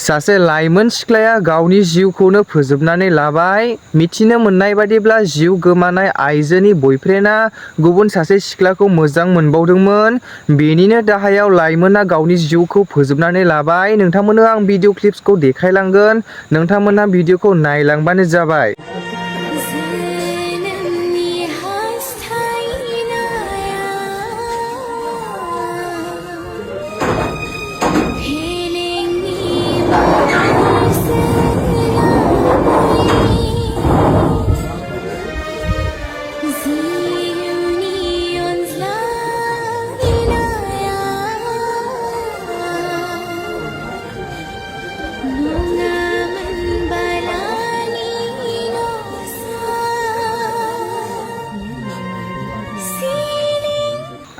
सासे लाइमोन सिख्लाया गावनि जिउखौनो फोजोबनानै लाबाय। मिथिनो मोननाय बादिब्ला जिउ गोमानाय आइजोनि बयफ्रेन्डआ गुबुन सासे सिख्लाखौ मोजां मोनबावदोंमोन। बेनिनो दाहायाव लाइमोना गावनि जिउखौ फोजोबनानै लाबाय। नोंथांमोननो आं भिडिअ क्लिप्सखौ देखायलांगोन, नोंथांमोनहा भिडिअखौ नायलांबानो जाबाय।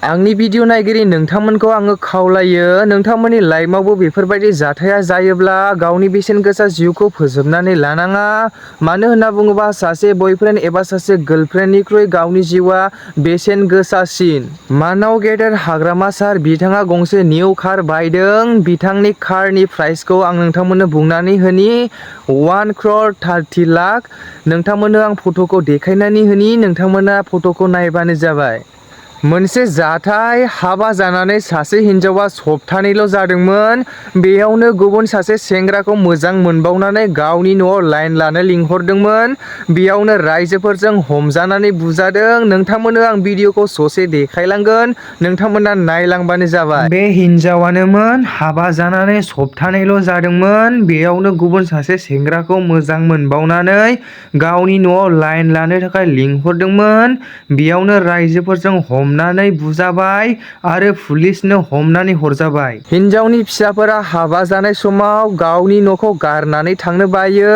आंनि भिडिअ नायगिरि नोंथांमोनखौ आङो खावलायो, नोंथांमोननि लाइफआवबो बेफोरबायदि जाथाया जायोब्ला गावनि बेसेन गोसा जिउखौ फोजोबनानै लानाङा। मानो होनना बुङोबा सासे बयफ्रेन्ड एबा सासे गार्लफ्रेन्डनिख्रुइ गावनि जिउआ बेसेन गोसासिन। मानाव गेदेर हाग्रामा सार बिथाङा गंसे निउ कार बायदों। बिथांनि कारनि प्राइसखौ आं नोंथांमोननो बुंनानै होनि 1 crore 30 लाख। नोंथांमोननो आं फट'खौ देखायनानै होनि, नोंथांमोना फट'खौ नायबानो जाबाय। मोनसे जाथाय, हाबा जानानै सासे हिन्जावा सप्तानैल' जादोंमोन। बेयावनो गुबुन सासे सेंग्राखौ मोजां मोनबावनानै गावनि न'आव लाइन लानो लिंहरदोंमोन। बेयावनो रायजोफोरजों हमजानानै बुजादों। नोंथांमोननो आं भिडिअखौ ससे देखायलांगोन, नोंथांमोना नायलांबानो जाबाय। बे हिन्जावानोमोन, हाबा जानानै सप्तानैल' जादोंमोन। बेयावनो गुबुन सासे सेंग्राखौ मोजां मोनबावनानै गावनि न'आव लाइन लानो थाखाय लिंहरदोंमोन। बेयावनो रायजोफोरजों हमनानै बुजाबाय आरो पुलिसनो हमनानै हरजाबाय। हिन्जावनि फिसाफोरा हाबा जानाय समाव गावनि न'खौ गारनानै थांनो बायो।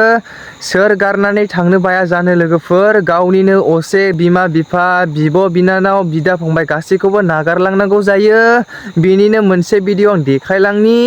सोर गारनानै थांनो बाया जानो लोगोफोर, गावनिनो असे बिमा बिफा, बिब' बिनानाव, बिदा फंबाय गासैखौबो नागारलांनांगौ जायो। बेनिनो मोनसे भिडिअ आं देखायलांनि।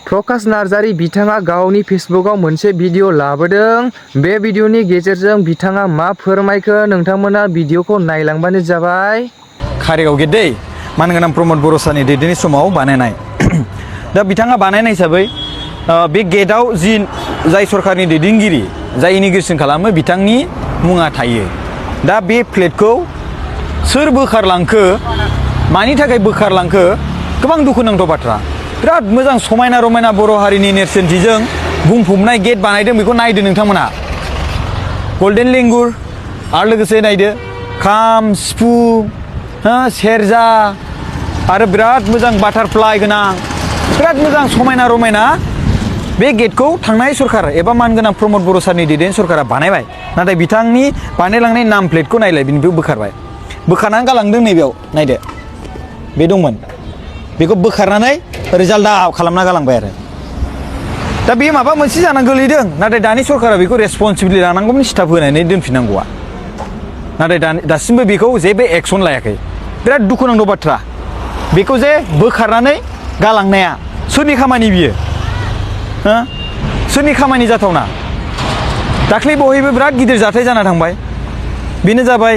प्रकाश नार्जारी बिथाङा गावनि फेसबुकआव मोनसे भिडिअ लाबोदों। बे भिडिअनि गेजेरजों बिथाङा मा फोरमायखो नोंथांमोना भिडिअखौ नायलांबानो जाबाय। कारिगाव गेट दै मानगोनां प्रमद बर' सारनि दैदेननाय समाव बानायनाय। दा बिथाङा बानायनाय हिसाबै बे गेटआव जाय सरकारनि दैदेनगिरि जाय इनिग्रेसन खालामो बिथांनि मुङा थायो। दा बे प्लेटखौ सोर बोखारलांखो, मानि थाखाय बोखारलांखो, गोबां दुखुनांथाव बाथ्रा। बिराद मोजां समायना रमायना बर' हारिनि नेरसोनथिजों बुंफबनाय गेट बानायदों। बेखौ नायदो नोंथांमोना। गल्डेन लेंगुर आरो लोगोसे नायदो खाम, सिफुं, सेरजा आरो बिराद मोजां बाटारफ्लाइ गोनां, बिराद मोजां समायना रमायना बे गेटखौ थांनाय सरकार एबा मानगोनां प्रमद बर' सारनि दैदेन सरकारा बानायबाय। नाथाय बिथांनि बानायलांनाय नाम प्लेटखौ नायलाय, बिनिफ्राय बोखारबाय, बोखारनानै गालांदों। नैबेयाव नायदो, बे दंमोन, बेखौ बोखारनानै रिजाल्ट खालामना गालांबाय आरो। दा बे माबा मोनसे जानानै गोलैदों। नाथाय दानि सरकारा बेखौ रेसपन्सिबिलिटि लानांगौमोन, स्टाफ होनानै दोनफिननांगौआ। नाथाय दासिमबो बेखौ जेबो एक्सन लायाखै। बिराद दुखुनांथाव बाथ्रा। बेखौ जे बोखारनानै गालांनाया सोरनि खामानि बियो? सोरनि खामानि जाथावना? दाख्लै बहायबो बिराद गिदिर जाथाय जाना थांबाय। बेनो जाबाय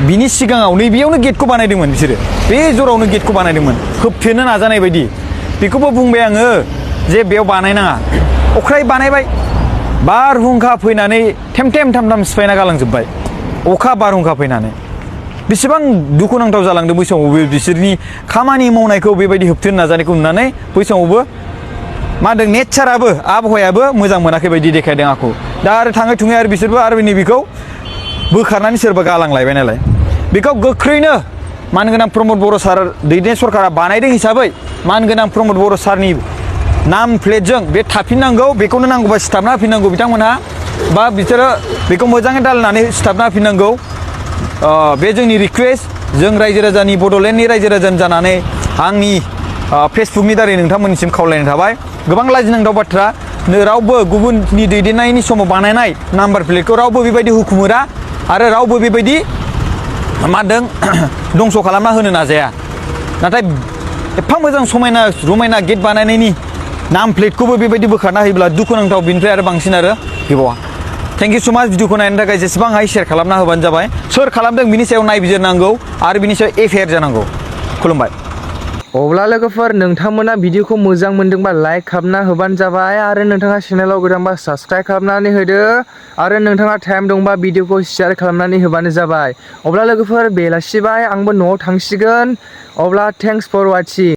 बिनि सिगाङाव नैबेयावनो गेटखौ बानायदोंमोन बिसोरो। बे जरावनो गेटखौ बानायदोंमोन होबथेनो नाजानाय बायदि। बेखौबो बुंबाय आङो जे बेयाव बानायनाङा। अख्राय बानायबाय, बारहुंखा फैनानै थेमथेम थामथाम सिफायना गालांजोब्बाय। अखा बारहुंखा फैनानै बेसेबां दुखुनांथाव जालांदों। बै समावबो बिसोरनि खामानि मावनायखौ बेबायदि होबथेनो नाजानायखौ नुनानै बै समावबो मा होनदों, नेचाराबो आबहावायाबो मोजां मोनाखै बायदि देखायदों आंखौ। दा आरो थाङै थुङै आरो बिसोरबो आरो नैबेखौ बोखारनानै सोरबा गालांलायबाय नालाय। बेखौ गोख्रैनो मानगोनां प्रमद बर' सार दैदेननाय सरकारा बानायदों हिसाबै मानगोनां प्रमद बर' सारनि नाम प्लेटजों बे थाफिननांगौ। बेखौनो नांगौबा सिथाबना होफिननांगौ बिथांमोनहा, बा बिसोरो बेखौ मोजाङै दालायनानै सिथाबना होफिननांगौ। बे जोंनि रिकुवेस्ट। जों रायजो राजानि, बड'लेण्डनि रायजो राजानि जानानै आंनि फेसबुकनि दारै नोंथांमोननिसिम खावलायनाय थाबाय। गोबां लाजिनांथाव बाथ्रा। रावबो गुबुननि दैदेननायनि समाव बानायनाय नाम्बार प्लेटखौ रावबो बेबायदि हुखुमोरा आरो रावबो बेबायदि मा होनदों दंस' खालामना होनो नाजाया नाथाय एफा मोजां समायना रमायना गेट बानायनायनि नाम प्लेटखौबो बेबायदि बोखारना होयोब्ला दुखुनांथाव बिनिफ्राय आरो बांसिन आरो गैबावा थेंक इउ सो माच भिडिअखौ नायनो थाखाय जेसेबां हायो शेयार खालामना होबानो जाबाय सोर खालामदों बिनि सायाव नायबिजिरनांगौ आरो बिनि सायाव एफआइआर जानांगौ खुलुमबाय अब्ला लोगोफोर नोंथांमोना भिडिअखौ मोजां मोनदोंबा लाइक खालामना होबानो जाबाय आरो नोंथाङा चेनेलाव गोदानबा साबस्क्राइब खालामनानै होदो आरो नोंथाङा टाइम दंबा भिडिअखौ शेयार खालामनानै होबानो जाबाय अब्ला लोगोफोर बेलासिबाय आंबो न'आव थांसिगोन अब्ला थेंक्स फर वाचिं